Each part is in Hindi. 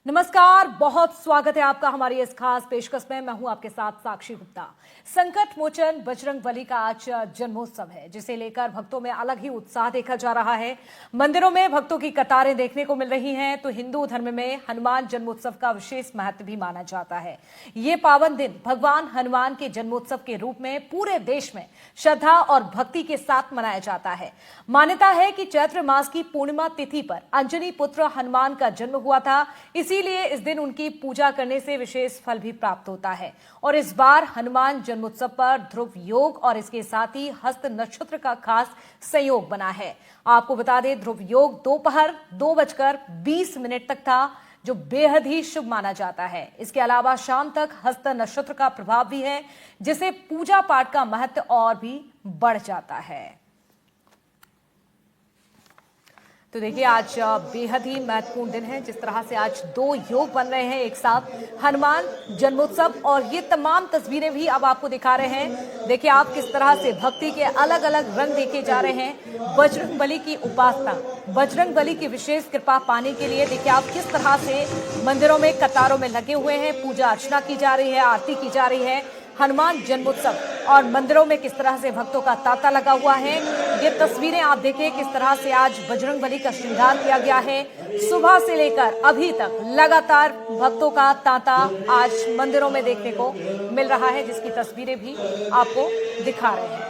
नमस्कार, बहुत स्वागत है आपका हमारी इस खास पेशकश में। मैं हूं आपके साथ साक्षी गुप्ता। संकट मोचन बजरंगबली का आज जन्मोत्सव है, जिसे लेकर भक्तों में अलग ही उत्साह देखा जा रहा है। मंदिरों में भक्तों की कतारें देखने को मिल रही हैं, तो हिंदू धर्म में हनुमान जन्मोत्सव का विशेष महत्व भी माना जाता है। ये पावन दिन भगवान हनुमान के जन्मोत्सव के रूप में पूरे देश में श्रद्धा और भक्ति के साथ मनाया जाता है। मान्यता है कि चैत्र मास की पूर्णिमा तिथि पर अंजनी पुत्र हनुमान का जन्म हुआ था, इसीलिए इस दिन उनकी पूजा करने से विशेष फल भी प्राप्त होता है। और इस बार हनुमान जन्मोत्सव पर ध्रुव योग और इसके साथ ही हस्त नक्षत्र का खास संयोग बना है। आपको बता दें, ध्रुव योग दोपहर 2:20 तक था, जो बेहद ही शुभ माना जाता है। इसके अलावा शाम तक हस्त नक्षत्र का प्रभाव भी है, जिससे पूजा पाठ का महत्व और भी बढ़ जाता है। तो देखिए, आज बेहद ही महत्वपूर्ण दिन है। जिस तरह से आज 2 योग बन रहे हैं एक साथ, हनुमान जन्मोत्सव और ये तमाम तस्वीरें भी अब आपको दिखा रहे हैं। देखिए आप किस तरह से भक्ति के अलग अलग रंग देखे जा रहे हैं। बजरंगबली की उपासना, बजरंगबली की विशेष कृपा पाने के लिए देखिए आप किस तरह से मंदिरों में कतारों में लगे हुए हैं। पूजा अर्चना की जा रही है, आरती की जा रही है। हनुमान जन्मोत्सव और मंदिरों में किस तरह से भक्तों का तांता लगा हुआ है। ये तस्वीरें आप देखिए किस तरह से आज बजरंगबली का श्रृंगार किया गया है। सुबह से लेकर अभी तक लगातार भक्तों का तांता आज मंदिरों में देखने को मिल रहा है, जिसकी तस्वीरें भी आपको दिखा रहे हैं।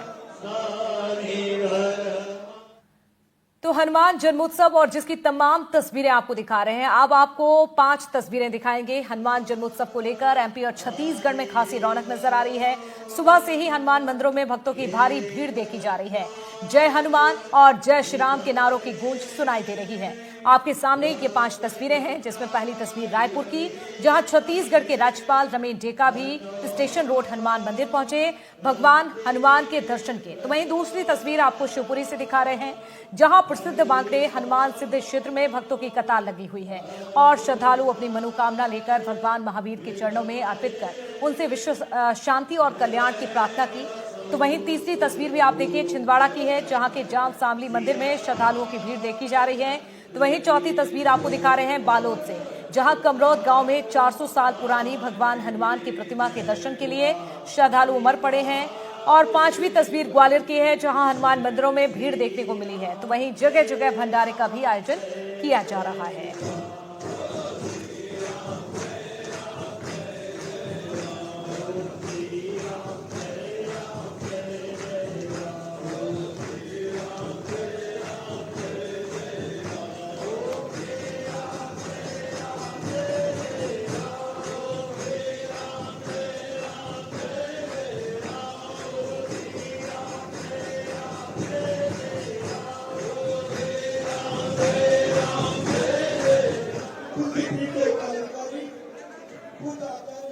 तो हनुमान जन्मोत्सव और जिसकी तमाम तस्वीरें आपको दिखा रहे हैं। अब आपको 5 तस्वीरें दिखाएंगे हनुमान जन्मोत्सव को लेकर। एमपी और छत्तीसगढ़ में खासी रौनक नजर आ रही है। सुबह से ही हनुमान मंदिरों में भक्तों की भारी भीड़ देखी जा रही है। जय हनुमान और जय श्री राम के नारों की गूंज सुनाई दे रही है। आपके सामने ये 5 तस्वीरें हैं, जिसमें पहली तस्वीर रायपुर की, जहां छत्तीसगढ़ के राज्यपाल रमेश डेका भी स्टेशन रोड हनुमान मंदिर पहुंचे भगवान हनुमान के दर्शन के। तो वहीं दूसरी तस्वीर आपको शिवपुरी से दिखा रहे हैं, जहां प्रसिद्ध बांकड़े हनुमान सिद्ध क्षेत्र में भक्तों की कतार लगी हुई है और श्रद्धालु अपनी मनोकामना लेकर भगवान महावीर के चरणों में अर्पित कर उनसे विश्व शांति और कल्याण की प्रार्थना की। तो वहीं तीसरी तस्वीर भी आप देखिए छिंदवाड़ा की है, जहां के जाम सांवली मंदिर में श्रद्धालुओं की भीड़ देखी जा रही है। तो वहीं चौथी तस्वीर आपको दिखा रहे हैं बालोद से, जहां कमरौद गांव में 400 साल पुरानी भगवान हनुमान की प्रतिमा के दर्शन के लिए श्रद्धालु उमड़ पड़े हैं। और 5वीं तस्वीर ग्वालियर की है, जहां हनुमान मंदिरों में भीड़ देखने को मिली है। तो वहीं जगह जगह भंडारे का भी आयोजन किया जा रहा है।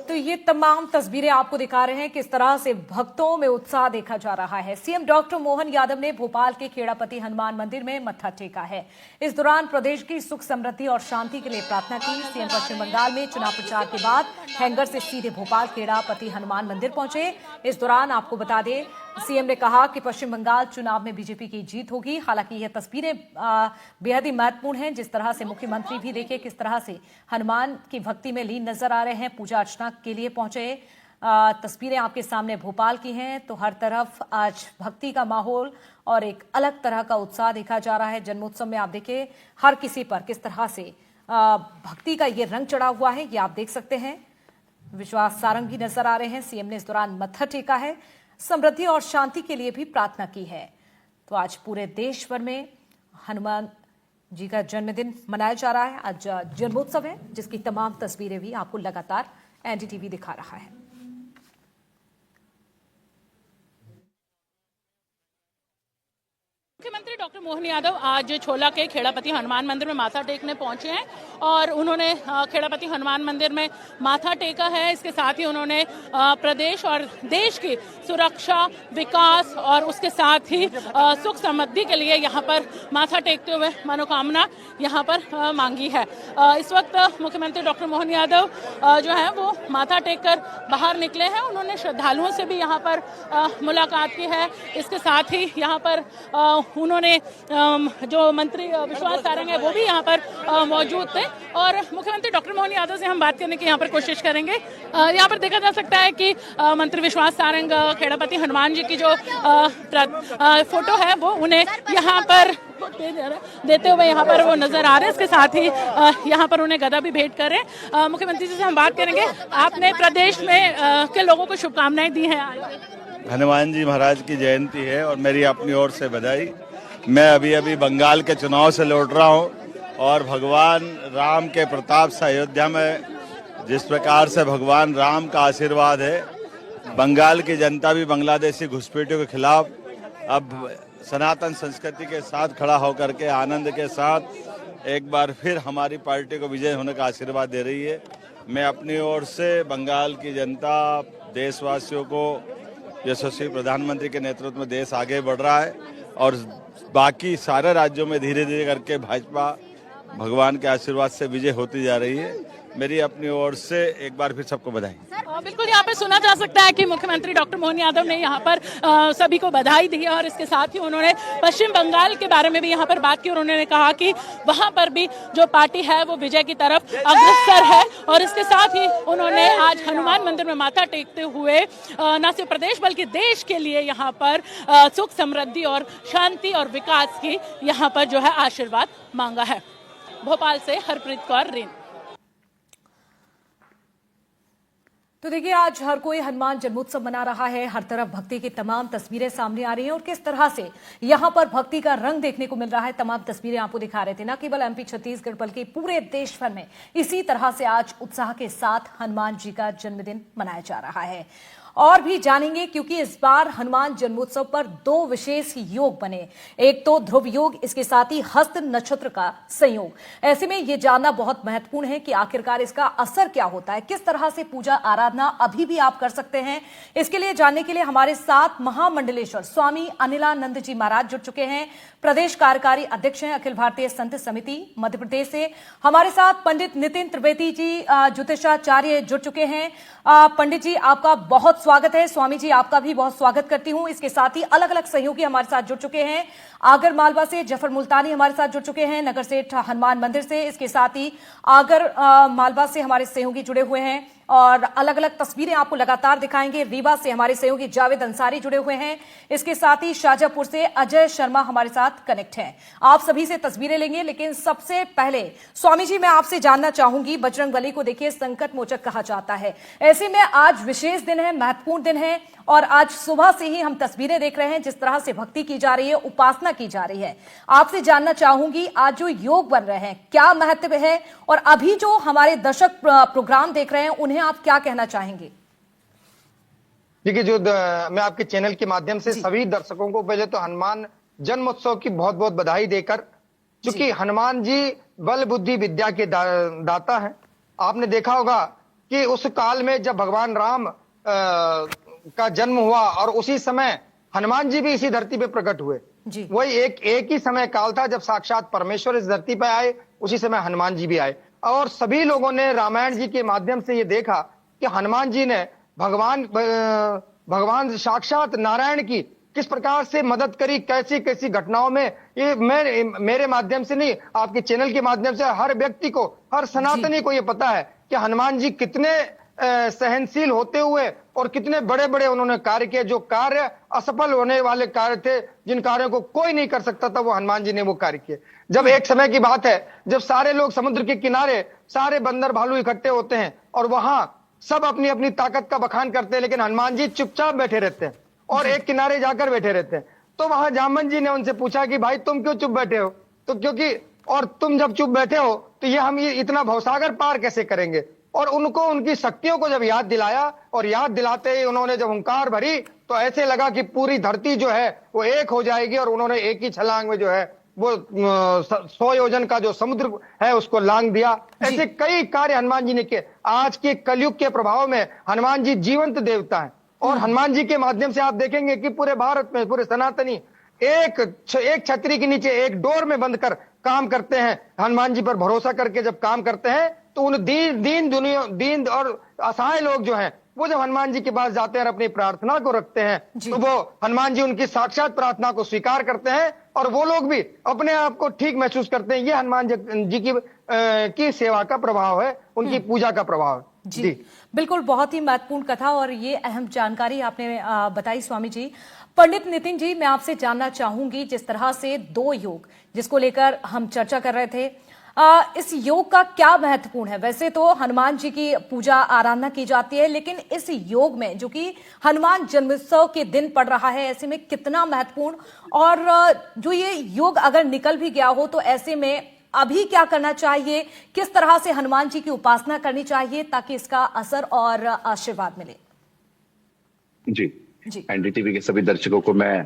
तो ये तमाम तस्वीरें आपको दिखा रहे हैं किस तरह से भक्तों में उत्साह देखा जा रहा है। सीएम डॉक्टर मोहन यादव ने भोपाल के खेड़ापति हनुमान मंदिर में मत्था टेका है। इस दौरान प्रदेश की सुख समृद्धि और शांति के लिए प्रार्थना की। सीएम पश्चिम बंगाल में चुनाव प्रचार के बाद हैंगर से सीधे भोपाल खेड़ापति हनुमान मंदिर पहुंचे। इस दौरान आपको बता दें, सीएम ने कहा कि पश्चिम बंगाल चुनाव में बीजेपी की जीत होगी। हालांकि यह तस्वीरें बेहद ही महत्वपूर्ण हैं। जिस तरह से मुख्यमंत्री भी देखिए किस तरह से हनुमान की भक्ति में लीन नजर आ रहे हैं, पूजा अर्चना के लिए पहुंचे। तस्वीरें आपके सामने भोपाल की हैं। तो हर तरफ आज भक्ति का माहौल और एक अलग तरह का उत्साह देखा जा रहा है। जन्मोत्सव में आप देखिए हर किसी पर किस तरह से भक्ति का ये रंग चढ़ा हुआ है, ये आप देख सकते हैं। विश्वास सारंग भी नजर आ रहे हैं। सीएम ने इस दौरान मत्था टेका है, समृद्धि और शांति के लिए भी प्रार्थना की है। तो आज पूरे देश भर में हनुमान जी का जन्मदिन मनाया जा रहा है। आज जन्मोत्सव है, जिसकी तमाम तस्वीरें भी आपको लगातार एनडीटीवी दिखा रहा है। मुख्यमंत्री डॉक्टर मोहन यादव आज छोला के खेड़ापति हनुमान मंदिर में माथा टेकने पहुंचे हैं और उन्होंने खेड़ापति हनुमान मंदिर में माथा टेका है। इसके साथ ही उन्होंने प्रदेश और देश की सुरक्षा, विकास और उसके साथ ही सुख समृद्धि के लिए यहाँ पर माथा टेकते हुए मनोकामना यहाँ पर मांगी है। इस वक्त मुख्यमंत्री डॉक्टर मोहन यादव जो है वो माथा टेक कर बाहर निकले हैं। उन्होंने श्रद्धालुओं से भी यहाँ पर मुलाकात की है। इसके साथ ही यहाँ पर उन्होंने जो मंत्री विश्वास सारंग है वो भी यहाँ पर मौजूद थे और मुख्यमंत्री डॉक्टर मोहन यादव से हम बात करने की यहाँ पर कोशिश करेंगे। यहाँ पर देखा जा सकता है कि मंत्री विश्वास सारंग खेड़ापति हनुमान जी की जो फोटो है वो उन्हें यहाँ पर देते हुए यहाँ पर वो नजर आ रहे हैं। इसके साथ ही यहाँ पर उन्हें गदा भी भेंट करें। मुख्यमंत्री जी से हम बात करेंगे। आपने प्रदेश में के लोगों को शुभकामनाएं दी हैं आज। हनुमान जी महाराज की जयंती है और मेरी अपनी ओर से बधाई। मैं अभी बंगाल के चुनाव से लौट रहा हूँ और भगवान राम के प्रताप से अयोध्या में जिस प्रकार से भगवान राम का आशीर्वाद है, बंगाल की जनता भी बांग्लादेशी घुसपैठियों के खिलाफ अब सनातन संस्कृति के साथ खड़ा होकर के आनंद के साथ एक बार फिर हमारी पार्टी को विजय होने का आशीर्वाद दे रही है। मैं अपनी ओर से बंगाल की जनता, देशवासियों को, यशस्वी प्रधानमंत्री के नेतृत्व में देश आगे बढ़ रहा है और बाकी सारे राज्यों में धीरे धीरे करके भाजपा भगवान के आशीर्वाद से विजय होती जा रही है। मेरी अपनी ओर से एक बार फिर सबको बधाई। बिल्कुल, यहाँ पर सुना जा सकता है कि मुख्यमंत्री डॉक्टर मोहन यादव ने यहाँ पर सभी को बधाई दी है और इसके साथ ही उन्होंने पश्चिम बंगाल के बारे में भी यहाँ पर बात की और उन्होंने कहा कि वहाँ पर भी जो पार्टी है वो विजय की तरफ अग्रसर है। और इसके साथ ही उन्होंने आज हनुमान मंदिर में माथा टेकते हुए न सिर्फ प्रदेश बल्कि देश के लिए यहाँ पर सुख समृद्धि और शांति और विकास की यहाँ पर जो है आशीर्वाद मांगा है। भोपाल से हरप्रीत कौर रीन। तो देखिए, आज हर कोई हनुमान जन्मोत्सव मना रहा है। हर तरफ भक्ति की तमाम तस्वीरें सामने आ रही हैं और किस तरह से यहां पर भक्ति का रंग देखने को मिल रहा है। तमाम तस्वीरें आपको दिखा रहे थे। न केवल एमपी छत्तीसगढ़ बल्कि पूरे देश भर में इसी तरह से आज उत्साह के साथ हनुमान जी का जन्मदिन मनाया जा रहा है। और भी जानेंगे क्योंकि इस बार हनुमान जन्मोत्सव पर दो विशेष योग बने। एक तो ध्रुव योग, इसके साथ ही हस्त नक्षत्र का संयोग। ऐसे में यह जानना बहुत महत्वपूर्ण है कि आखिरकार इसका असर क्या होता है, किस तरह से पूजा आराधना अभी भी आप कर सकते हैं। इसके लिए जानने के लिए हमारे साथ महामंडलेश्वर स्वामी अनिलानंद जी महाराज जुड़ चुके हैं। प्रदेश कार्यकारी अध्यक्ष हैं अखिल भारतीय संत समिति मध्य प्रदेश से। हमारे साथ पंडित नितिन त्रिवेदी जी ज्योतिषाचार्य जुड़ चुके हैं। पंडित जी, आपका बहुत स्वागत है। स्वामी जी, आपका भी बहुत स्वागत करती हूं। इसके साथ ही अलग अलग सहयोगी हमारे साथ जुड़ चुके हैं। आगर मालवा से जफर मुल्तानी हमारे साथ जुड़ चुके हैं, नगर सेठ हनुमान मंदिर से। इसके साथ ही आगर मालवा से हमारे सहयोगी जुड़े हुए हैं और अलग अलग तस्वीरें आपको लगातार दिखाएंगे। रीवा से हमारे सहयोगी जावेद अंसारी जुड़े हुए हैं। इसके साथ ही शाजापुर से अजय शर्मा हमारे साथ कनेक्ट हैं। आप सभी से तस्वीरें लेंगे, लेकिन सबसे पहले स्वामी जी मैं आपसे जानना चाहूंगी, बजरंगबली को देखिए संकट मोचक कहा जाता है। ऐसे में आज विशेष दिन है, महत्वपूर्ण दिन है और आज सुबह से ही हम तस्वीरें देख रहे हैं जिस तरह से भक्ति की जा रही है, उपासना की जा रही है। आपसे जानना चाहूंगी आज जो योग बन रहे हैं क्या महत्व है और अभी जो हमारे दर्शक प्रोग्राम देख रहे हैं उन्हें आप क्या कहना चाहेंगे? देखिए, मैं आपके चैनल के माध्यम से सभी दर्शकों को पहले तो हनुमान जन्मोत्सव की बहुत बहुत बधाई देकर, क्योंकि हनुमान जी बल बुद्धि विद्या के दाता हैं। आपने देखा होगा कि उस काल में जब भगवान राम का जन्म हुआ और उसी समय हनुमान जी भी इसी धरती पे प्रकट हुए। वही एक ही समय काल था जब साक्षात परमेश्वर इस धरती पे आए, उसी समय हनुमान जी भी आए। और सभी लोगों ने रामायण जी के माध्यम से ये देखा कि हनुमान जी ने भगवान साक्षात नारायण की किस प्रकार से मदद करी, कैसी कैसी घटनाओं में। ये मेरे माध्यम से नहीं, आपके चैनल के माध्यम से हर व्यक्ति को, हर सनातनी को ये पता है कि हनुमान जी कितने सहनशील होते हुए और कितने बड़े बड़े उन्होंने कार्य किए। जो कार्य असफल होने वाले कार्य थे, जिन कार्यों को कोई नहीं कर सकता था, वो हनुमान जी ने वो कार्य किए। जब एक समय की बात है जब सारे लोग समुद्र के किनारे, सारे बंदर भालू इकट्ठे होते हैं और वहां सब अपनी अपनी ताकत का बखान करते हैं, लेकिन हनुमान जी चुपचाप बैठे रहते हैं और एक किनारे जाकर बैठे रहते हैं। तो वहां जामन जी ने उनसे पूछा कि भाई तुम क्यों चुप बैठे हो? तो क्योंकि और तुम जब चुप बैठे हो तो हम ये इतना भवसागर पार कैसे करेंगे? और उनको उनकी शक्तियों को जब याद दिलाया और याद दिलाते ही उन्होंने जब हुंकार भरी तो ऐसे लगा कि पूरी धरती जो है वो एक हो जाएगी और उन्होंने एक ही छलांग में जो है वो 100 योजन का जो समुद्र है उसको लांग दिया। ऐसे कई कार्य हनुमान जी ने किए। आज के कलयुग के प्रभाव में हनुमान जी जीवंत देवता है और हनुमान जी के माध्यम से आप देखेंगे कि पूरे भारत में पूरे सनातनी एक छतरी के नीचे एक डोर में बंद कर काम करते हैं। हनुमान जी पर भरोसा करके जब काम करते हैं तो उन दीन और असहाय लोग जो हैं वो जब हनुमान जी के पास जाते हैं और अपनी प्रार्थना को रखते हैं जी। तो वो हनुमान जी उनकी साक्षात प्रार्थना को स्वीकार करते हैं और वो लोग भी अपने आप को ठीक महसूस करते हैं। ये हनुमान जी की सेवा का प्रभाव है, उनकी पूजा का प्रभाव है। जी बिल्कुल, बहुत ही महत्वपूर्ण कथा और ये अहम जानकारी आपने बताई स्वामी जी। पंडित नितिन जी, मैं आपसे जानना चाहूंगी, जिस तरह से दो योग जिसको लेकर हम चर्चा कर रहे थे, इस योग का क्या महत्वपूर्ण है? वैसे तो हनुमान जी की पूजा आराधना की जाती है, लेकिन इस योग में जो कि हनुमान जन्मोत्सव के दिन पड़ रहा है, ऐसे में कितना महत्वपूर्ण, और जो ये योग अगर निकल भी गया हो तो ऐसे में अभी क्या करना चाहिए, किस तरह से हनुमान जी की उपासना करनी चाहिए ताकि इसका असर और आशीर्वाद मिले? जी, एनडीटीवी के सभी दर्शकों को मैं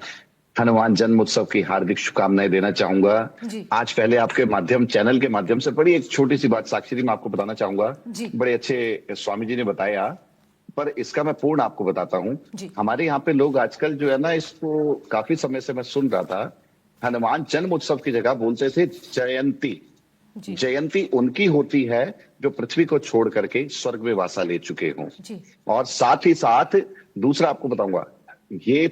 हनुमान जन्म उत्सव की हार्दिक शुभकामनाएं देना चाहूंगा। आज पहले आपके माध्यम, चैनल के माध्यम से बड़ी एक छोटी सी बात साक्षी जी मैं आपको बताना चाहूंगा। बड़े अच्छे स्वामी जी ने बताया, पर इसका मैं पूर्ण आपको बताता हूँ। हमारे यहाँ पे लोग आजकल जो है ना, इसको काफी समय से मैं सुन रहा था, हनुमान जन्म उत्सव की जगह बोलते थे जयंती। जयंती उनकी होती है जो पृथ्वी को छोड़ करके स्वर्ग में वासा ले चुके हों। और साथ ही साथ दूसरा आपको बताऊंगा, ये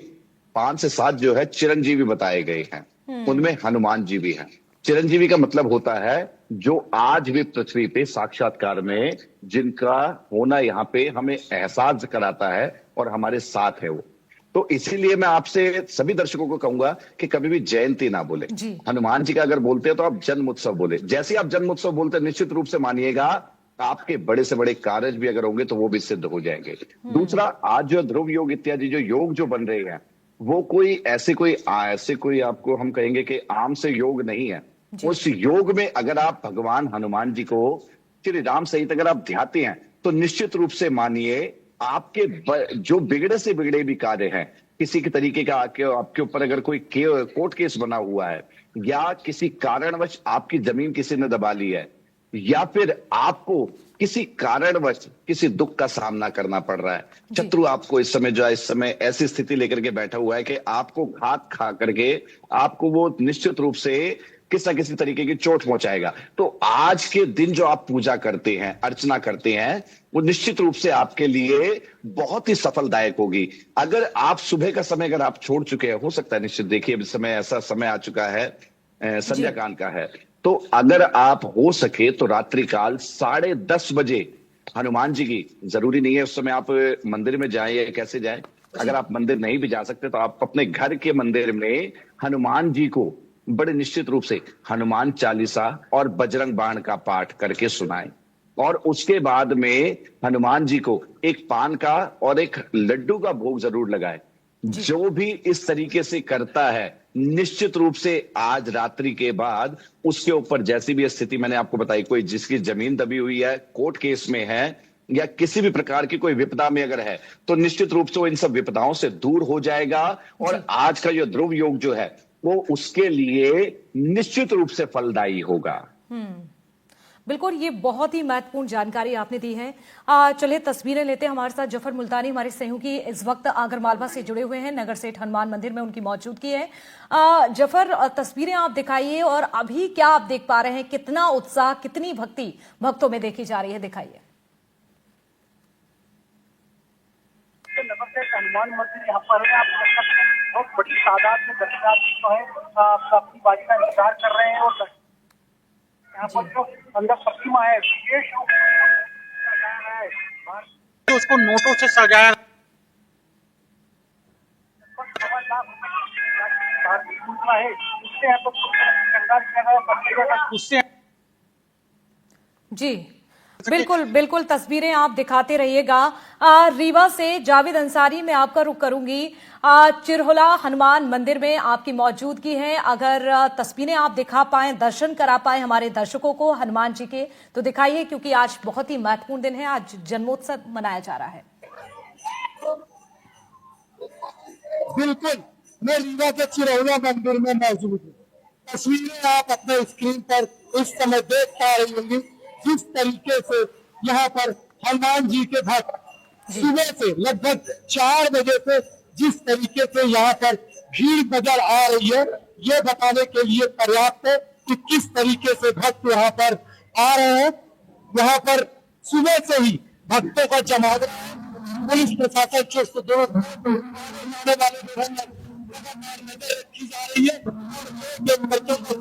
5 से 7 जो है चिरंजीवी बताए गए हैं, उनमें हनुमान जी भी हैं। चिरंजीवी का मतलब होता है जो आज भी पृथ्वी पे साक्षात्कार में जिनका होना यहाँ पे हमें एहसास कराता है और हमारे साथ है वो। तो इसीलिए मैं आपसे सभी दर्शकों को कहूंगा कि कभी भी जयंती ना बोले। हनुमान जी का अगर बोलते हैं तो आप जन्म उत्सव बोले। जैसे आप जन्म उत्सव बोलते हैं, निश्चित रूप से मानिएगा आपके बड़े से बड़े कार्य भी अगर होंगे तो वो भी सिद्ध हो जाएंगे। दूसरा, आज जो ध्रुव योग इत्यादि जो योग जो बन रहे हैं, वो कोई ऐसे कोई आपको हम कहेंगे कि आम से योग नहीं है। उस योग में अगर आप भगवान हनुमान जी को श्री राम सहित अगर आप ध्याते हैं तो निश्चित रूप से मानिए आपके जो बिगड़े से बिगड़े भी कार्य हैं, किसी के तरीके का आपके ऊपर अगर कोई कोर्ट केस बना हुआ है, या किसी कारणवश आपकी जमीन किसी ने दबा ली है, या फिर आपको किसी कारणवश किसी दुख का सामना करना पड़ रहा है, शत्रु आपको इस समय ऐसी स्थिति लेकर के बैठा हुआ है कि आपको घात खा करके आपको वो निश्चित रूप से किसी न किसी तरीके की चोट पहुंचाएगा, तो आज के दिन जो आप पूजा करते हैं, अर्चना करते हैं, वो निश्चित रूप से आपके लिए बहुत ही सफलदायक होगी। अगर आप सुबह का समय अगर आप छोड़ चुके हैं, हो सकता है, निश्चित देखिए अभी समय ऐसा समय आ चुका है, संध्या काल का है, तो अगर आप हो सके तो रात्रि काल 10:30 बजे हनुमान जी की, जरूरी नहीं है उस समय आप मंदिर में जाएं या कैसे जाएं, अगर आप मंदिर नहीं भी जा सकते तो आप अपने घर के मंदिर में हनुमान जी को बड़े निश्चित रूप से हनुमान चालीसा और बजरंग बाण का पाठ करके सुनाएं, और उसके बाद में हनुमान जी को एक पान का और एक लड्डू का भोग जरूर लगाएं। जो भी इस तरीके से करता है, निश्चित रूप से आज रात्रि के बाद उसके ऊपर जैसी भी स्थिति मैंने आपको बताई, कोई जिसकी जमीन दबी हुई है, कोर्ट केस में है, या किसी भी प्रकार की कोई विपदा में अगर है, तो निश्चित रूप से वो इन सब विपदाओं से दूर हो जाएगा। और आज का जो ध्रुव योग जो है वो उसके लिए निश्चित रूप से फलदायी होगा। बिल्कुल, ये बहुत ही महत्वपूर्ण जानकारी आपने दी है। चलिए तस्वीरें लेते हैं। हमारे साथ जफर मुल्तानी हमारे सहयोगी इस वक्त आगरमालवा से जुड़े हुए हैं, नगर सेठ हनुमान मंदिर में उनकी मौजूदगी है। जफर, तस्वीरें आप दिखाइए और अभी क्या आप देख पा रहे हैं, कितना उत्साह, कितनी भक्ति भक्तों में देखी जा रही है, दिखाइए। नगर सेठ हनुमान मंदिर यहाँ पर है, आप बहुत बड़ी तादाद में दर्शनार्थी जो है अपनी बारी का इंतजार कर रहे हैं, और यहाँ पर जो अंदर प्रतिमा है विशेष रूप से सजाया है, उसको नोटों से सजाया है, उससे यहाँ पर उससे जी बिल्कुल बिल्कुल, तस्वीरें आप दिखाते रहिएगा। रीवा से जावेद अंसारी, मैं आपका रुख करूंगी। चिरहोला हनुमान मंदिर में आपकी मौजूदगी है, अगर तस्वीरें आप दिखा पाएं, दर्शन करा पाएं हमारे दर्शकों को हनुमान जी के, तो दिखाइए, क्योंकि आज बहुत ही महत्वपूर्ण दिन है, आज जन्मोत्सव मनाया जा रहा है। बिल्कुल, मैं रीवा के चिरहोला मंदिर में मौजूद हूँ। तस्वीरें आप अपने स्क्रीन पर इस समय देख पा रही होंगी, जिस तरीके से यहाँ पर हनुमान जी के भक्त सुबह से लगभग 4 बजे से जिस तरीके से यहाँ पर भीड़ नजर आ रही है, ये बताने के लिए पर्याप्त है कि किस तरीके से भक्त यहाँ पर आ रहे हैं। यहाँ पर सुबह से ही भक्तों का जमावड़ा पुलिस प्रशासन चुस्त दुरुस्त आने वाले दिनों में लगातार नजर रखी जा रही है और लोग इन बच्चों को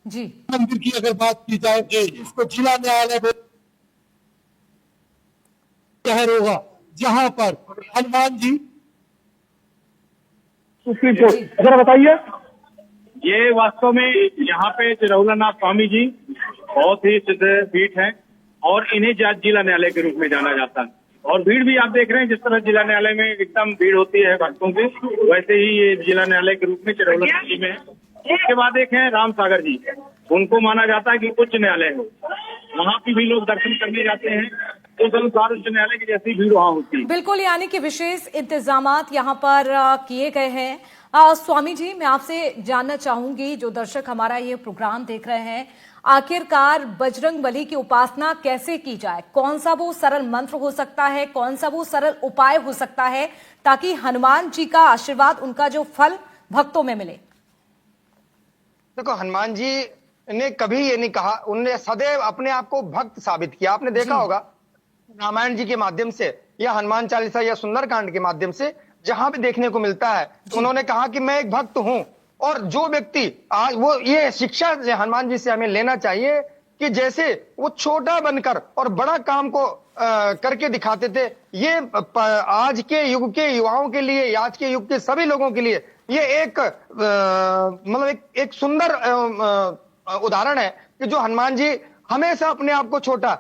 जी मंदिर की अगर बात की जाए इसको जिला न्यायालय शहर होगा जहां पर हनुमान जी सुप्रीम कोर्ट जरा बताइए। ये वास्तव में यहाँ पे चिरौलानाथ स्वामी जी बहुत ही सिद्ध पीठ है और इन्हें जिला न्यायालय के रूप में जाना जाता है। और भीड़ भी आप देख रहे हैं, जिस तरह जिला न्यायालय में एकदम भीड़ होती है भक्तों की, वैसे ही ये जिला न्यायालय के रूप में चिरौलानाथ जी में है। उसके बाद एक है राम सागर जी, उनको माना जाता है कि उच्च न्यायालय है, वहाँ पे भी लोग दर्शन करने जाते हैं। उस अनुसार उच्च न्यायालय की जैसी भीड़ वहाँ होती है। बिल्कुल, यानी कि विशेष इंतजामात यहाँ पर किए गए हैं। स्वामी जी, मैं आपसे जानना चाहूंगी, जो दर्शक हमारा ये प्रोग्राम देख रहे हैं, आखिरकार बजरंग बली की उपासना कैसे की जाए? कौन सा वो सरल मंत्र हो सकता है, कौन सा वो सरल उपाय हो सकता है ताकि हनुमान जी का आशीर्वाद, उनका जो फल भक्तों में मिले? देखो, हनुमान जी ने कभी ये नहीं कहा, उन्होंने सदैव अपने आप को भक्त साबित किया। आपने देखा होगा रामायण जी के माध्यम से या हनुमान चालीसा या सुंदरकांड के माध्यम से जहां भी देखने को मिलता है, तो उन्होंने कहा कि मैं एक भक्त हूं। और जो व्यक्ति आज वो ये शिक्षा हनुमान जी से हमें लेना चाहिए कि जैसे वो छोटा बनकर और बड़ा काम को करके दिखाते थे, ये आज के युग के युवाओं के लिए, आज के युग के सभी लोगों के लिए ये एक मतलब एक सुंदर उदाहरण है कि जो हनुमान जी हमेशा अपने आप को छोटा,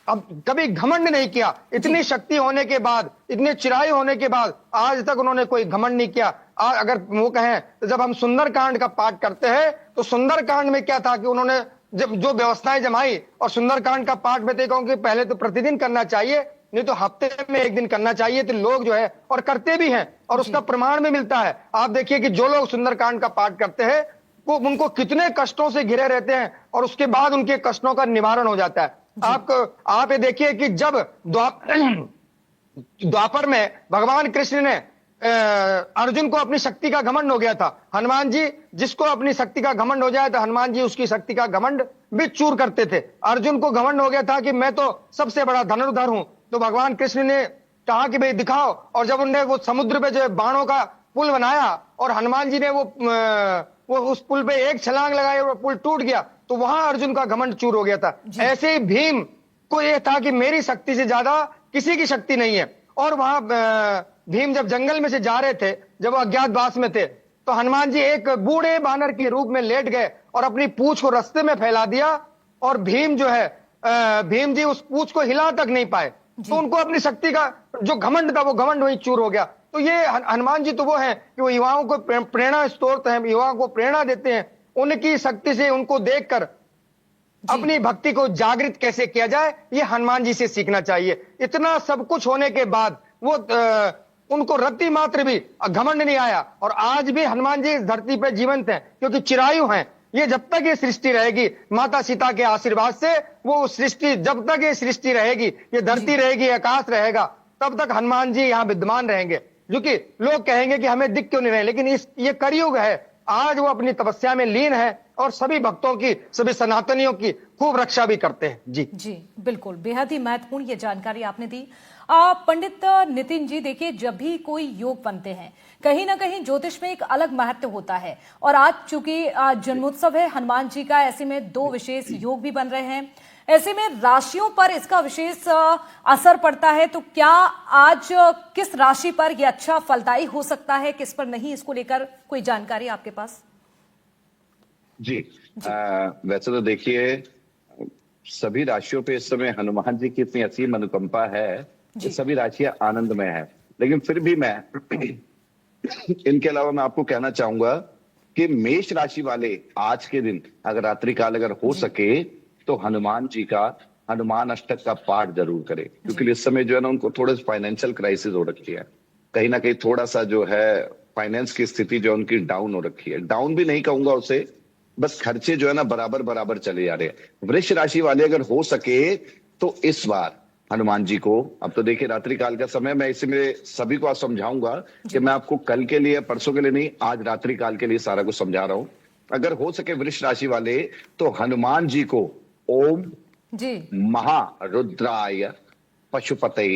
अब कभी घमंड नहीं किया। इतनी शक्ति होने के बाद, इतनी चिराई होने के बाद आज तक उन्होंने कोई घमंड नहीं किया। अगर वो कहें तो जब हम सुंदरकांड का पाठ करते हैं तो सुंदरकांड में क्या था कि उन्होंने जब जो व्यवस्थाएं जमाई, और सुंदरकांड का पाठ में तो कहूं कि पहले तो प्रतिदिन करना चाहिए, नहीं तो हफ्ते में एक दिन करना चाहिए। तो लोग जो है और करते भी हैं और उसका प्रमाण भी मिलता है। आप देखिए कि जो लोग सुंदरकांड का पाठ करते हैं वो उनको कितने कष्टों से घिरे रहते हैं और उसके बाद उनके कष्टों का निवारण हो जाता है। आप ये देखिए कि जब द्वापर में भगवान कृष्ण ने अर्जुन को अपनी शक्ति का घमंड हो गया था, हनुमान जी जिसको अपनी शक्ति का घमंड हो जाए तो हनुमान जी उसकी शक्ति का घमंड भी चूर करते थे। अर्जुन को घमंड हो गया था कि मैं तो सबसे बड़ा धनुर्धर हूं, तो भगवान कृष्ण ने कहा कि भाई दिखाओ, और जब उन्होंने वो समुद्र पे जो बाणों का पुल बनाया और हनुमान जी ने वो उस पुल पे एक छलांग लगाई और पुल टूट गया, तो वहां अर्जुन का घमंड चूर हो गया था। ऐसे ही भीम को यह था कि मेरी शक्ति से ज्यादा किसी की शक्ति नहीं है। और वहां भीम जब जंगल में से जा रहे थे, जब वो अज्ञातवास में थे, तो हनुमान जी एक बूढ़े बानर के रूप में लेट गए और अपनी पूंछ को रास्ते में फैला दिया, और भीम जो है भीम जी उस पूंछ को हिला तक नहीं पाए। तो उनको अपनी शक्ति का जो घमंड था वो घमंड वहीं चूर हो गया। तो ये हनुमान जी तो वो है कि वो युवाओं को प्रेरणा स्रोत है, युवाओं को प्रेरणा देते हैं। उनकी शक्ति से उनको देखकर अपनी भक्ति को जागृत कैसे किया जाए, ये हनुमान जी से सीखना चाहिए। इतना सब कुछ होने के बाद वो उनको रत्ती मात्र भी घमंड नहीं आया, और आज भी हनुमान जी इस धरती पर जीवंत हैं क्योंकि चिरायु हैं। ये जब तक ये सृष्टि रहेगी माता सीता के आशीर्वाद से, वो सृष्टि जब तक ये सृष्टि रहेगी, ये धरती रहेगी, आकाश रहेगा, तब तक हनुमान जी यहाँ विद्यमान रहेंगे। जो कि लोग कहेंगे कि हमें दिख क्यों नहीं रहे, लेकिन ये कलयुग है, आज वो अपनी तपस्या में लीन है और सभी भक्तों की, सभी सनातनियों की खूब रक्षा भी करते हैं। जी बिल्कुल, बेहद ही महत्वपूर्ण ये जानकारी आपने दी। पंडित नितिन जी, देखिए जब भी कोई योग बनते हैं कहीं ना कहीं ज्योतिष में एक अलग महत्व होता है, और आज चूंकि जन्मोत्सव है हनुमान जी का, ऐसे में 2 विशेष योग भी बन रहे हैं, ऐसे में राशियों पर इसका विशेष असर पड़ता है। तो क्या आज किस राशि पर यह अच्छा फलदायी हो सकता है, किस पर नहीं, इसको लेकर कोई जानकारी आपके पास? जी, वैसे तो देखिए सभी राशियों पे इस समय हनुमान जी की इतनी असीम अनुकंपा है कि सभी राशियां आनंदमय है। लेकिन फिर भी मैं इनके अलावा मैं आपको कहना चाहूंगा कि मेष राशि वाले आज के दिन अगर रात्रि काल अगर हो सके तो हनुमान जी का हनुमान अष्टक का पाठ जरूर करें, क्योंकि इस समय जो है ना उनको थोड़ा फाइनेंशियल क्राइसिस हो रखी है, कहीं ना कहीं थोड़ा सा जो है फाइनेंस की स्थिति जो उनकी डाउन हो रखी है। डाउन भी नहीं कहूंगा उसे, बस खर्चे जो है ना बराबर बराबर चले जा रहे हैं। वृष राशि वाले अगर हो सके तो इस बार हनुमान जी को, अब तो देखिए रात्रि काल का समय, मैं इसमें सभी को आज समझाऊंगा कि मैं आपको कल के लिए परसों के लिए नहीं, आज रात्रि काल के लिए सारा कुछ समझा रहा हूं। अगर हो सके वृष राशि वाले तो हनुमान जी को ओम जी महारुद्राय पशुपते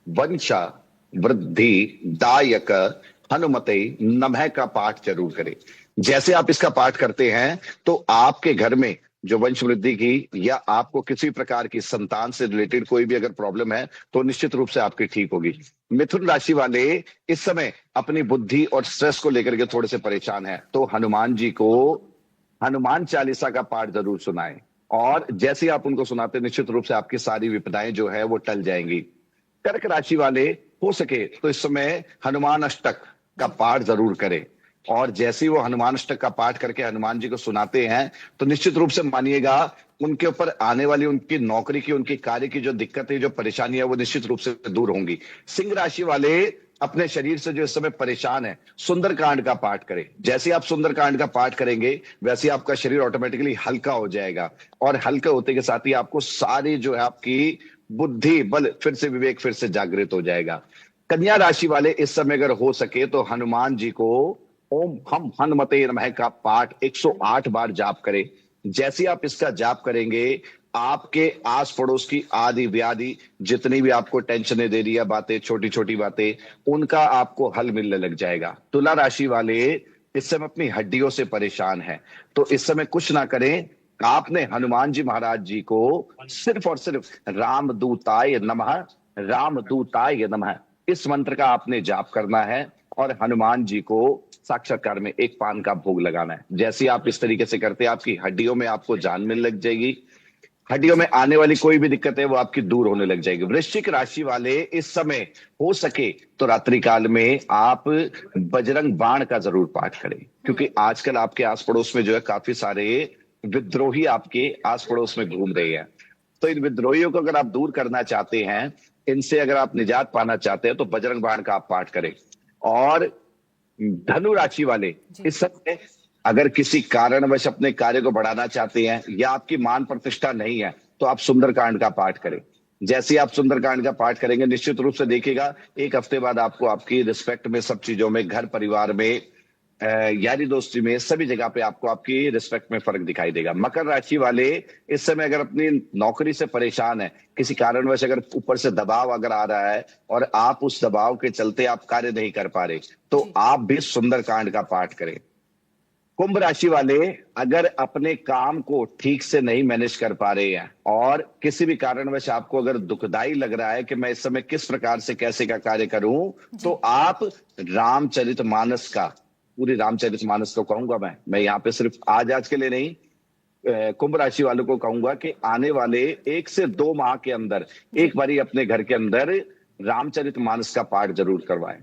वंश वृद्धि दायक हनुमते नमः का पाठ जरूर करें। जैसे आप इसका पाठ करते हैं तो आपके घर में जो वंश वृद्धि की या आपको किसी प्रकार की संतान से रिलेटेड कोई भी अगर प्रॉब्लम है तो निश्चित रूप से आपकी ठीक होगी। मिथुन राशि वाले इस समय अपनी बुद्धि और स्ट्रेस को लेकर के थोड़े से परेशान हैं, तो हनुमान जी को हनुमान चालीसा का पाठ जरूर सुनाएं, और जैसे आप उनको सुनाते निश्चित रूप से आपकी सारी विपदाएं जो है वो टल जाएंगी। कर्क राशि वाले हो सके तो इस समय हनुमान अष्टक का पाठ जरूर करें, और जैसे ही वो हनुमान अष्टक का पाठ करके हनुमान जी को सुनाते हैं तो निश्चित रूप से मानिएगा उनके ऊपर आने वाली उनकी नौकरी की, उनकी कार्य की जो दिक्कत है, जो परेशानी है, वो निश्चित रूप से दूर होंगी। सिंह राशि वाले अपने शरीर से जो इस समय परेशान है, सुंदरकांड का पाठ करें। जैसे आप सुंदरकांड का पाठ करेंगे वैसे आपका शरीर ऑटोमेटिकली हल्का हो जाएगा, और हल्का होते के साथ ही आपको सारी जो है आपकी बुद्धि बल फिर से विवेक फिर से जागृत हो जाएगा। कन्या राशि वाले इस समय अगर हो सके तो हनुमान जी को ओम हम हनुमते नमः का पाठ 108 बार जाप करें। जैसे आप इसका जाप करेंगे आपके आस पड़ोस की आदि व्याधि जितनी भी आपको टेंशनें दे रही है बातें, छोटी छोटी बातें, उनका आपको हल मिलने लग जाएगा। तुला राशि वाले इस समय अपनी हड्डियों से परेशान हैं, तो इस समय कुछ ना करें, आपने हनुमान जी महाराज जी को सिर्फ और सिर्फ रामदूताय नमः, रामदूताय नमः इस मंत्र का आपने जाप करना है, और हनुमान जी को साक्षात्कार में एक पान का भोग लगाना है। जैसे आप इस तरीके से करते हैं आपकी हड्डियों में आपको जान मिलने लग जाएगी, हड्डियों में आने वाली कोई भी दिक्कत है वो आपकी दूर होने लग जाएगी। वृश्चिक राशि वाले इस समय हो सके तो रात्रि काल में आप बजरंग बाण का जरूर पाठ करें, क्योंकि आजकल आपके आस पड़ोस में जो है काफी सारे विद्रोही आपके आस पड़ोस में घूम रहे हैं। तो इन विद्रोहियों को अगर आप दूर करना चाहते हैं, इनसे अगर आप निजात पाना चाहते हैं तो बजरंग बाण का आप पाठ करें। और धनु राशि वाले इस समय अगर किसी कारणवश अपने कार्य को बढ़ाना चाहते हैं या आपकी मान प्रतिष्ठा नहीं है तो आप सुंदरकांड का पाठ करें। जैसे आप सुंदरकांड का पाठ करेंगे निश्चित रूप से देखिएगा एक हफ्ते बाद आपको आपकी रिस्पेक्ट में, सब चीजों में, घर परिवार में, यारी दोस्ती में, सभी जगह पे आपको आपकी रिस्पेक्ट में फर्क दिखाई देगा। मकर राशि वाले इस समय अगर अपनी नौकरी से परेशान है, किसी कारणवश अगर ऊपर से दबाव अगर आ रहा है और आप उस दबाव के चलते आप कार्य नहीं कर पा रहे, तो आप भी सुंदरकांड का पाठ करें। कुंभ राशि वाले अगर अपने काम को ठीक से नहीं मैनेज कर पा रहे हैं और किसी भी कारणवश आपको अगर दुखदाई लग रहा है कि मैं इस समय किस प्रकार से कैसे का कार्य करूं, तो आप रामचरितमानस का, पूरी रामचरितमानस को कहूंगा मैं यहाँ पे सिर्फ आज के लिए नहीं, कुंभ राशि वालों को कहूंगा कि आने वाले 1 से 2 माह के अंदर एक बारी अपने घर के अंदर रामचरितमानस का पाठ जरूर करवाएं।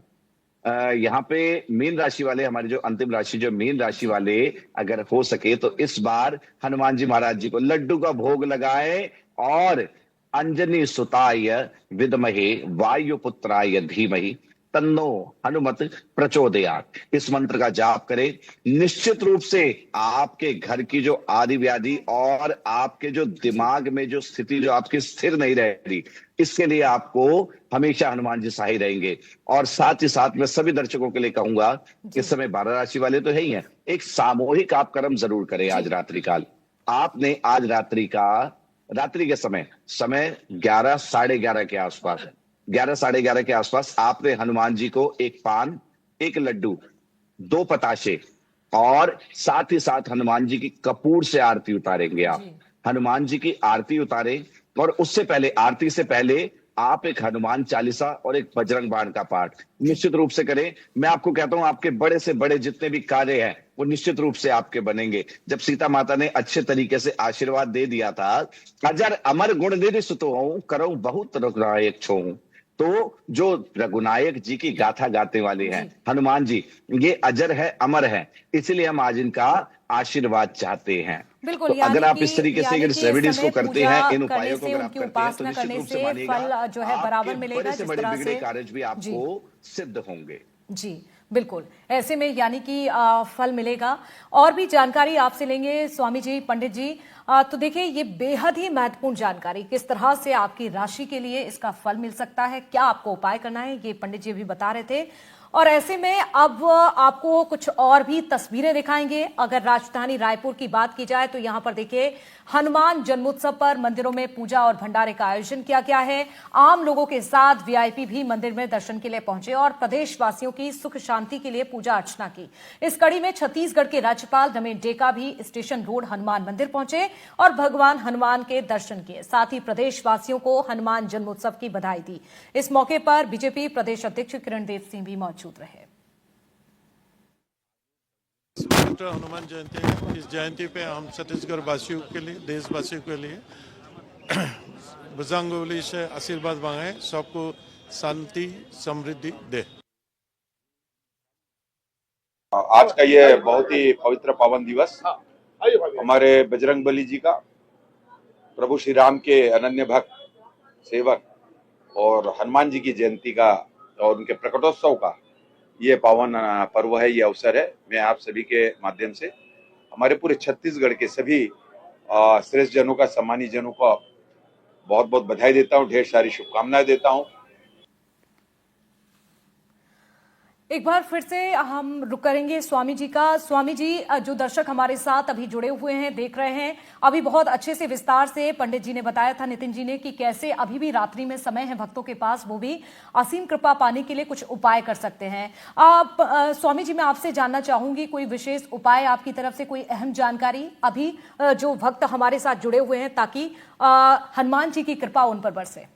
यहाँ पे मीन राशि वाले, हमारी जो अंतिम राशि जो मीन राशि वाले अगर हो सके तो इस बार हनुमान जी महाराज जी को लड्डू का भोग लगाए और अंजनी सुताय विद्महे वायुपुत्राय धीमहि तन्नो हनुमत प्रचोदयात् इस मंत्र का जाप करें। निश्चित रूप से आपके घर की जो आदि व्याधि और आपके जो दिमाग में जो स्थिति जो आपकी स्थिर नहीं रह रही, इसके लिए आपको हमेशा हनुमान जी सहाय रहेंगे। और साथ ही साथ मैं सभी दर्शकों के लिए कहूंगा, इस समय 12 राशि वाले तो है ही हैं, एक सामूहिक आप कर्म जरूर करें आज रात्रि काल। आपने आज रात्रि के समय 11 साढ़े 11 के आसपास, 11 साढ़े 11 के आसपास आपने हनुमान जी को एक पान, एक लड्डू, 2 पताशे और साथ ही साथ हनुमान जी की कपूर से आरती उतारेंगे। आप हनुमान जी की आरती उतारें और उससे पहले, आरती से पहले आप एक हनुमान चालीसा और एक बजरंग बाण का पाठ निश्चित रूप से करें। मैं आपको कहता हूं आपके बड़े से बड़े जितने भी कार्य हैं वो निश्चित रूप से आपके बनेंगे। जब सीता माता ने अच्छे तरीके से आशीर्वाद दे दिया था, अजर अमर गुण निधि सुतो हूं, करऊं बहुत रघुनायक छोहूं, तो जो रघुनायक जी की गाथा गाते वाले हैं हनुमान जी, ये अजर है, अमर है, इसलिए हम आज इनका आशीर्वाद चाहते हैं। बिल्कुल, तो अगर आप इस तरीके से इस रेमेडीज को करते हैं, इन उपायों उपायों को अगर आप करते हैं तो निश्चित रूप से मानिएगा फल जो है बराबर मिलेगा। बड़े से बड़े बिगड़े कार्य भी आपको सिद्ध होंगे। जी बिल्कुल, ऐसे में यानी कि फल मिलेगा। और भी जानकारी आपसे लेंगे स्वामी जी, पंडित जी। तो देखिए ये बेहद ही महत्वपूर्ण जानकारी, किस तरह से आपकी राशि के लिए इसका फल मिल सकता है, क्या आपको उपाय करना है, ये पंडित जी भी बता रहे थे। और ऐसे में अब आपको कुछ और भी तस्वीरें दिखाएंगे। अगर राजधानी रायपुर की बात की जाए तो यहां पर देखिए, हनुमान जन्मोत्सव पर मंदिरों में पूजा और भंडारे का आयोजन किया गया है। आम लोगों के साथ वीआईपी भी मंदिर में दर्शन के लिए पहुंचे और प्रदेशवासियों की सुख शांति के लिए पूजा अर्चना की। इस कड़ी में छत्तीसगढ़ के राज्यपाल रमेश डेका भी स्टेशन रोड हनुमान मंदिर पहुंचे और भगवान हनुमान के दर्शन किए। साथ ही प्रदेशवासियों को हनुमान जन्मोत्सव की बधाई दी। इस मौके पर बीजेपी प्रदेश अध्यक्ष किरणदेव सिंह भी मौजूद रहे। पवित्र हनुमान जयंती है। इस जयंती पे हम छत्तीसगढ़ वासियों के लिए, देशवासियों के लिए बजरंगबली से आशीर्वाद मांगे, सबको शांति समृद्धि दे। आज का ये बहुत ही पवित्र पावन दिवस हमारे बजरंगबली जी का, प्रभु श्री राम के अनन्य भक्त सेवक और हनुमान जी की जयंती का और उनके प्रकटोत्सव का ये पावन पर्व है, ये अवसर है। मैं आप सभी के माध्यम से हमारे पूरे छत्तीसगढ़ के सभी श्रेष्ठ जनों का, सम्मानी जनों को बहुत बहुत बधाई देता हूँ, ढेर सारी शुभकामनाएं देता हूँ। एक बार फिर से हम रुक करेंगे स्वामी जी का। स्वामी जी, जो दर्शक हमारे साथ अभी जुड़े हुए हैं, देख रहे हैं, अभी बहुत अच्छे से विस्तार से पंडित जी ने बताया था, नितिन जी ने, कि कैसे अभी भी रात्रि में समय है भक्तों के पास, वो भी असीम कृपा पाने के लिए कुछ उपाय कर सकते हैं। आप स्वामी जी, मैं आपसे जानना चाहूंगी, कोई विशेष उपाय आपकी तरफ से, कोई अहम जानकारी अभी जो भक्त हमारे साथ जुड़े हुए हैं, ताकि हनुमान जी की कृपा उन पर बरसे।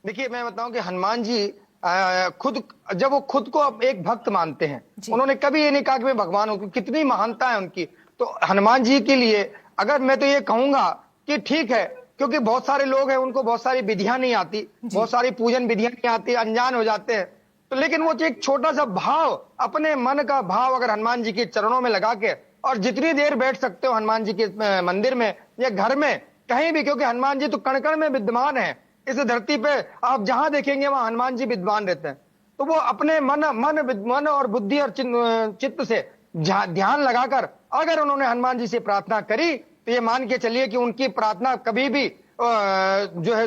देखिए, मैं बताऊं कि हनुमान जी जब वो खुद को अब एक भक्त मानते हैं, उन्होंने कभी ये नहीं कहा कि मैं भगवान हूं, कितनी महानता है उनकी। तो हनुमान जी के लिए अगर मैं तो ये कहूंगा कि ठीक है, क्योंकि बहुत सारे लोग हैं, उनको बहुत सारी विधियां नहीं आती, बहुत सारी पूजन विधियां नहीं आती, अनजान हो जाते हैं। तो लेकिन वो एक छोटा सा भाव, अपने मन का भाव अगर हनुमान जी के चरणों में लगा के, और जितनी देर बैठ सकते हो हनुमान जी के मंदिर में या घर में कहीं भी, क्योंकि हनुमान जी तो कण कण में विद्यमान है। इस धरती पे आप जहां देखेंगे वहां हनुमान जी विद्वान रहते हैं। तो वो अपने मन और बुद्धि और चित्त से ध्यान लगाकर अगर उन्होंने हनुमान जी से प्रार्थना करी, तो ये मान के चलिए कि उनकी प्रार्थना कभी भी जो है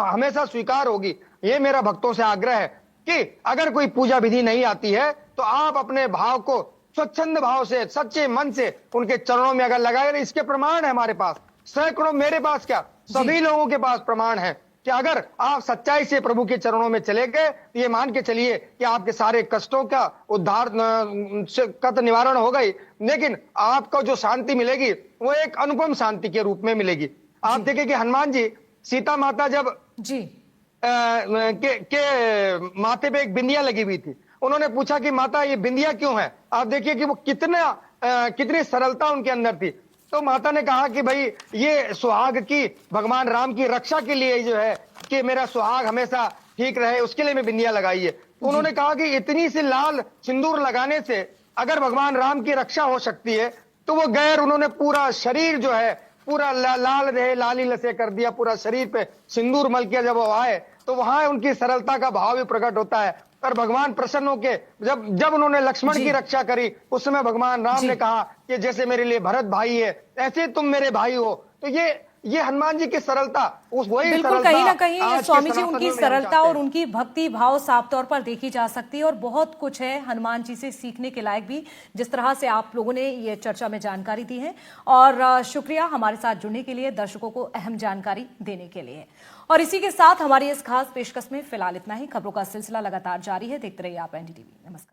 हमेशा स्वीकार होगी। ये मेरा भक्तों से आग्रह है कि अगर कोई पूजा विधि नहीं आती है तो आप अपने भाव को स्वच्छंद भाव से, सच्चे मन से उनके चरणों में अगर लगाए। इसके प्रमाण है हमारे पास सैकड़ों, मेरे पास क्या, सभी लोगों के पास प्रमाण है कि अगर आप सच्चाई से प्रभु के चरणों में चले गए, तो ये मान के चलिए कि आपके सारे कष्टों का उद्धार का तो निवारण हो गई, लेकिन आपको जो शांति मिलेगी वो एक अनुपम शांति के रूप में मिलेगी। आप देखिए कि हनुमान जी, सीता माता जब के माथे पे एक बिंदिया लगी हुई थी, उन्होंने पूछा कि माता ये बिंदिया क्यों है। आप देखिए कि वो कितनी सरलता उनके अंदर थी। तो माता ने कहा कि भाई ये सुहाग की, भगवान राम की रक्षा के लिए जो है कि मेरा सुहाग हमेशा ठीक रहे, उसके लिए मैं बिंदिया लगाई है। तो उन्होंने कहा कि इतनी सी लाल सिंदूर लगाने से अगर भगवान राम की रक्षा हो सकती है, तो वो गैर, उन्होंने पूरा शरीर जो है पूरा लाल रहे, लाली लसे कर दिया, पूरा शरीर पे सिंदूर मल किया। जब वो आए तो वहां उनकी सरलता का भाव भी प्रकट होता है। और भगवान प्रसन्न होके जब उन्होंने लक्ष्मण की रक्षा करी, उस समय भगवान राम ने कहा कि जैसे मेरे लिए भरत भाई है, ऐसे तुम मेरे भाई हो। तो ये हनुमान जी की सरलता, वही बिल्कुल, कहीं ना कहीं स्वामी जी उनकी सरलता और उनकी भक्ति भाव साफ तौर पर देखी जा सकती है। और बहुत कुछ है हनुमान जी से सीखने के लायक भी, जिस तरह से आप लोगों ने ये चर्चा में जानकारी दी है। और शुक्रिया हमारे साथ जुड़ने के लिए, दर्शकों को अहम जानकारी देने के लिए। और इसी के साथ हमारी इस खास पेशकश में फिलहाल इतना ही। खबरों का सिलसिला लगातार जारी है, देखते रहिए आप एनडीटीवी। नमस्कार।